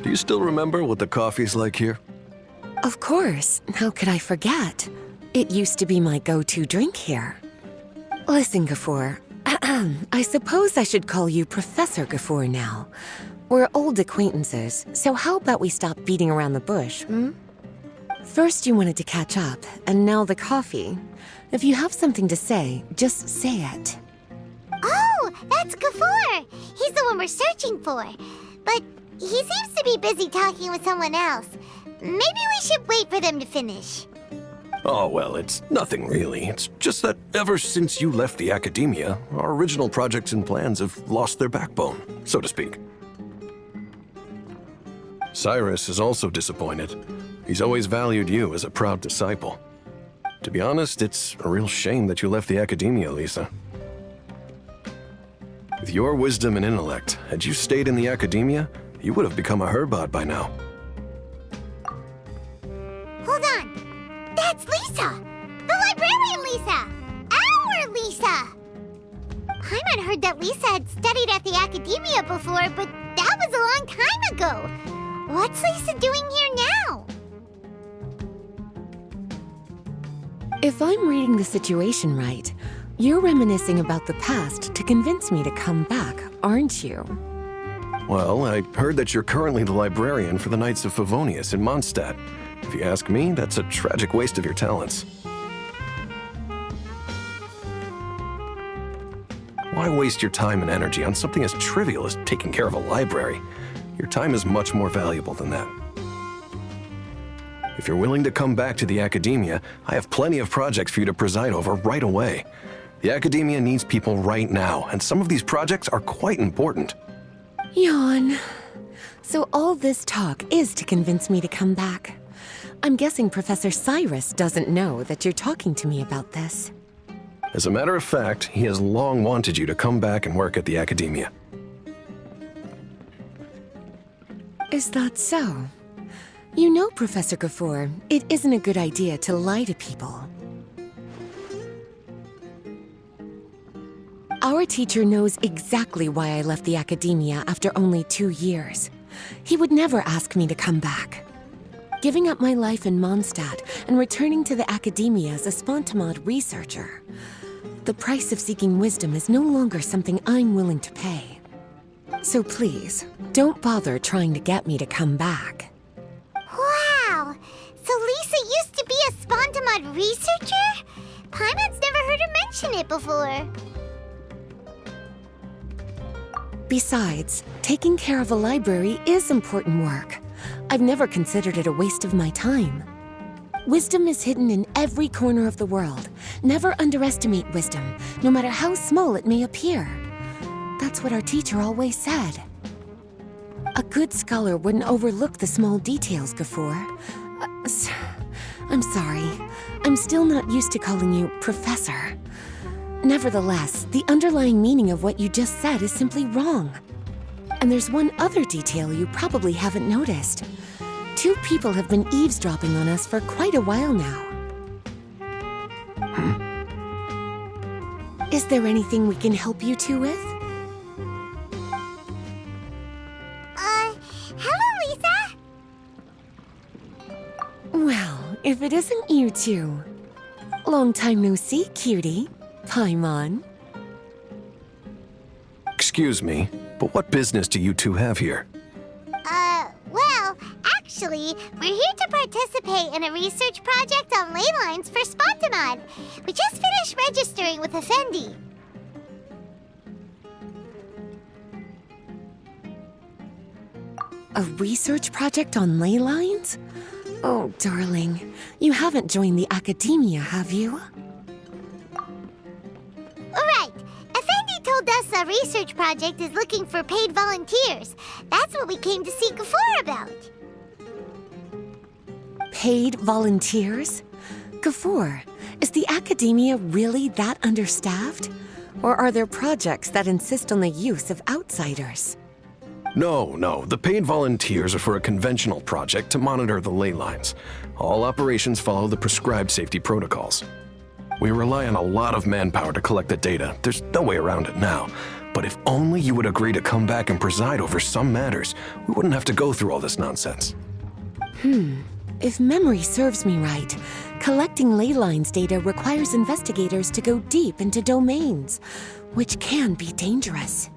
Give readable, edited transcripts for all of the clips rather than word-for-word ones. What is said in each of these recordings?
Do you still remember what the coffee's like here? Of course, how could I forget? It used to be my go-to drink here. Listen, Gafoor, I suppose I should call you Professor Gafoor now. We're old acquaintances, so how about we stop beating around the bush, hmm? First you wanted to catch up, and now the coffee. If you have something to say, just say it. Oh, that's Gafoor! He's the one we're searching for. But he seems to be busy talking with someone else. Maybe we should wait for them to finish. Oh, well, it's nothing really. It's just that ever since you left the academia, our original projects and plans have lost their backbone, so to speak. Cyrus is also disappointed. He's always valued you as a proud disciple. To be honest, it's a real shame that you left the academia, Lisa. With your wisdom and intellect, had you stayed in the academia, you would have become a herbot by now. Hold on! That's Lisa! The librarian Lisa! Our Lisa! Paimon heard that Lisa had studied at the academia before, but that was a long time ago. What's Lisa doing here now? If I'm reading the situation right, you're reminiscing about the past to convince me to come back, aren't you? Well, I heard that you're currently the librarian for the Knights of Favonius in Mondstadt. If you ask me, that's a tragic waste of your talents. Why waste your time and energy on something as trivial as taking care of a library? Your time is much more valuable than that. If you're willing to come back to the academia, I have plenty of projects for you to preside over right away. The academia needs people right now, and some of these projects are quite important. Yawn. So all this talk is to convince me to come back. I'm guessing Professor Cyrus doesn't know that you're talking to me about this. As a matter of fact, he has long wanted you to come back and work at the academia. Is that so? You know, Professor Gafoor, it isn't a good idea to lie to people. Our teacher knows exactly why I left the academia after only 2 years. He would never ask me to come back. Giving up my life in Mondstadt and returning to the academia as a Spontamod researcher. The price of seeking wisdom is no longer something I'm willing to pay. So please, don't bother trying to get me to come back. Wow! So Lisa used to be a Spontamod researcher? Paimon's never heard her mention it before. Besides, taking care of a library is important work. I've never considered it a waste of my time. Wisdom is hidden in every corner of the world. Never underestimate wisdom, no matter how small it may appear. That's what our teacher always said. A good scholar wouldn't overlook the small details, Gafoor. I'm sorry. I'm still not used to calling you Professor. Nevertheless, the underlying meaning of what you just said is simply wrong. And there's one other detail you probably haven't noticed. 2 people have been eavesdropping on us for quite a while now. Is there anything we can help you two with? Hello, Lisa? Well, if it isn't you two. Long time no see, cutie. Paimon. Excuse me, but what business do you two have here? Well, actually, we're here to participate in a research project on ley lines for Spontamod. We just finished registering with Effendi. A research project on ley lines? Oh, darling, you haven't joined the academia, have you? Alright, Effendi told us a research project is looking for paid volunteers. That's what we came to see Gafoor about. Paid volunteers? Gafoor, is the academia really that understaffed? Or are there projects that insist on the use of outsiders? No, the paid volunteers are for a conventional project to monitor the ley lines. All operations follow the prescribed safety protocols. We rely on a lot of manpower to collect the data. There's no way around it now. But if only you would agree to come back and preside over some matters, we wouldn't have to go through all this nonsense. If memory serves me right, collecting ley lines data requires investigators to go deep into domains, which can be dangerous.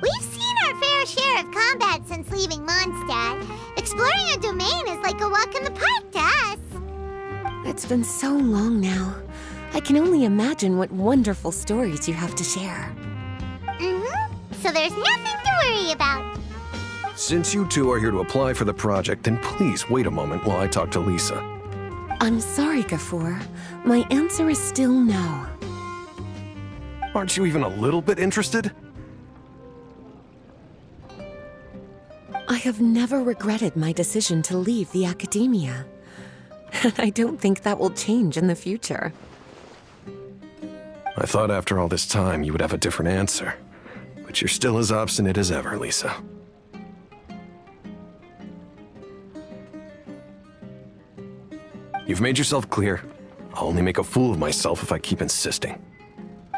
We've seen our fair share of combat since leaving Mondstadt. Exploring a domain is like a walk in the park to us. It's been so long now. I can only imagine what wonderful stories you have to share. So there's nothing to worry about. Since you two are here to apply for the project, then please wait a moment while I talk to Lisa. I'm sorry, Gafoor. My answer is still no. Aren't you even a little bit interested? I have never regretted my decision to leave the academia. And I don't think that will change in the future. I thought after all this time you would have a different answer. But you're still as obstinate as ever, Lisa. You've made yourself clear. I'll only make a fool of myself if I keep insisting.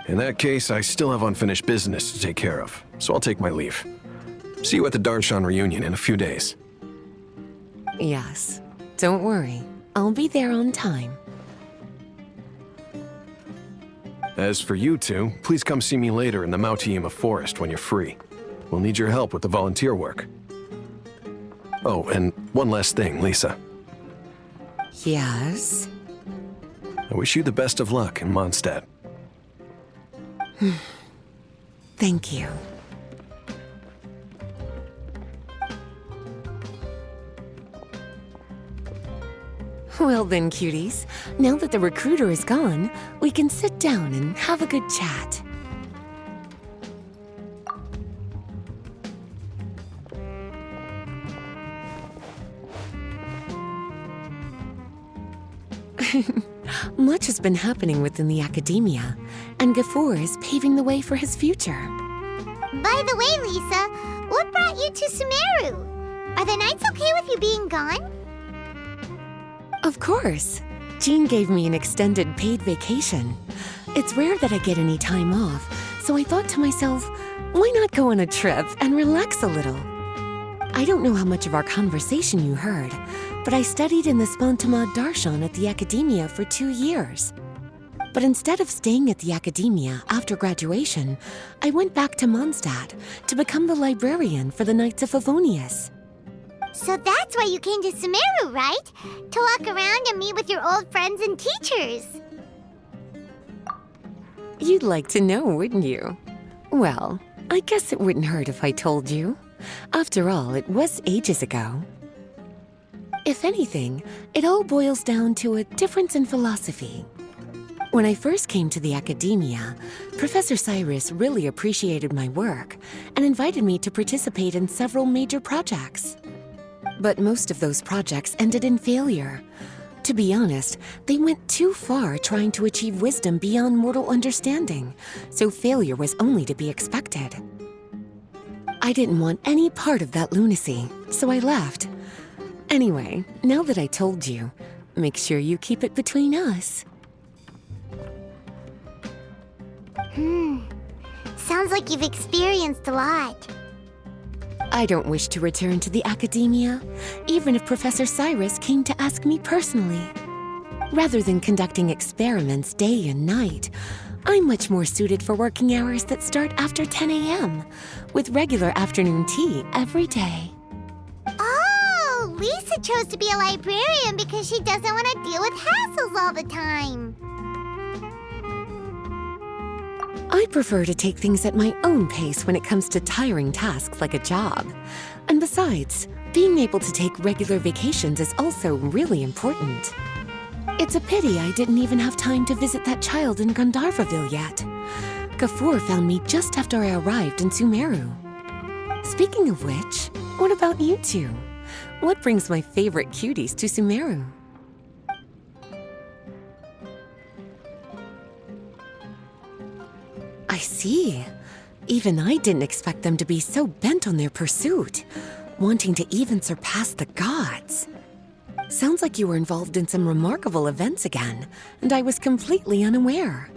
In that case, I still have unfinished business to take care of, so I'll take my leave. See you at the Darshan reunion in a few days. Yes. Don't worry. I'll be there on time. As for you two, please come see me later in the Mautiima forest when you're free. We'll need your help with the volunteer work. Oh, and one last thing, Lisa. Yes? I wish you the best of luck in Mondstadt. Thank you. Well then, cuties, now that the recruiter is gone, we can sit down and have a good chat. Much has been happening within the academia, and Gafoor is paving the way for his future. By the way, Lisa, what brought you to Sumeru? Are the nights okay with you being gone? Of course. Jean gave me an extended paid vacation. It's rare that I get any time off, so I thought to myself, why not go on a trip and relax a little? I don't know how much of our conversation you heard, but I studied in the Spantamad Darshan at the academia for 2 years. But instead of staying at the academia after graduation, I went back to Mondstadt to become the librarian for the Knights of Favonius. So that's why you came to Sumeru, right? To walk around and meet with your old friends and teachers. You'd like to know, wouldn't you? Well, I guess it wouldn't hurt if I told you. After all, it was ages ago. If anything, it all boils down to a difference in philosophy. When I first came to the academia, Professor Cyrus really appreciated my work and invited me to participate in several major projects. But most of those projects ended in failure. To be honest, they went too far trying to achieve wisdom beyond mortal understanding, so failure was only to be expected. I didn't want any part of that lunacy, so I left. Anyway, now that I told you, make sure you keep it between us. Sounds like you've experienced a lot. I don't wish to return to the academia, even if Professor Cyrus came to ask me personally. Rather than conducting experiments day and night, I'm much more suited for working hours that start after 10 a.m., with regular afternoon tea every day. Oh, Lisa chose to be a librarian because she doesn't want to deal with hassles all the time. I prefer to take things at my own pace when it comes to tiring tasks like a job. And besides, being able to take regular vacations is also really important. It's a pity I didn't even have time to visit that child in Gandharvaville yet. Gafoor found me just after I arrived in Sumeru. Speaking of which, what about you two? What brings my favorite cuties to Sumeru? I see. Even I didn't expect them to be so bent on their pursuit, wanting to even surpass the gods. Sounds like you were involved in some remarkable events again, and I was completely unaware.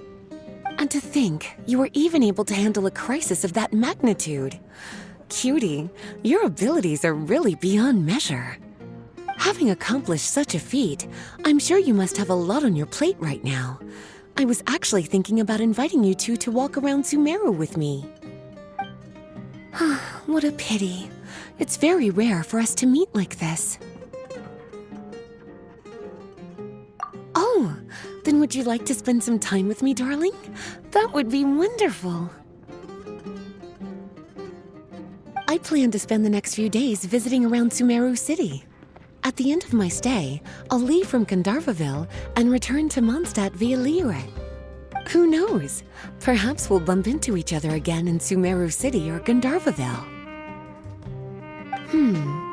And to think, you were even able to handle a crisis of that magnitude. Cutie, your abilities are really beyond measure. Having accomplished such a feat, I'm sure you must have a lot on your plate right now. I was actually thinking about inviting you two to walk around Sumeru with me. What a pity. It's very rare for us to meet like this. Oh, then would you like to spend some time with me, darling? That would be wonderful. I plan to spend the next few days visiting around Sumeru City. At the end of my stay, I'll leave from Gandharvaville and return to Mondstadt via Liyue. Who knows? Perhaps we'll bump into each other again in Sumeru City or Gandharvaville.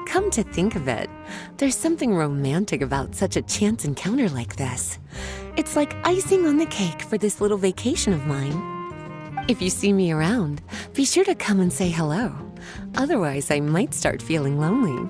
Come to think of it, there's something romantic about such a chance encounter like this. It's like icing on the cake for this little vacation of mine. If you see me around, be sure to come and say hello. Otherwise, I might start feeling lonely.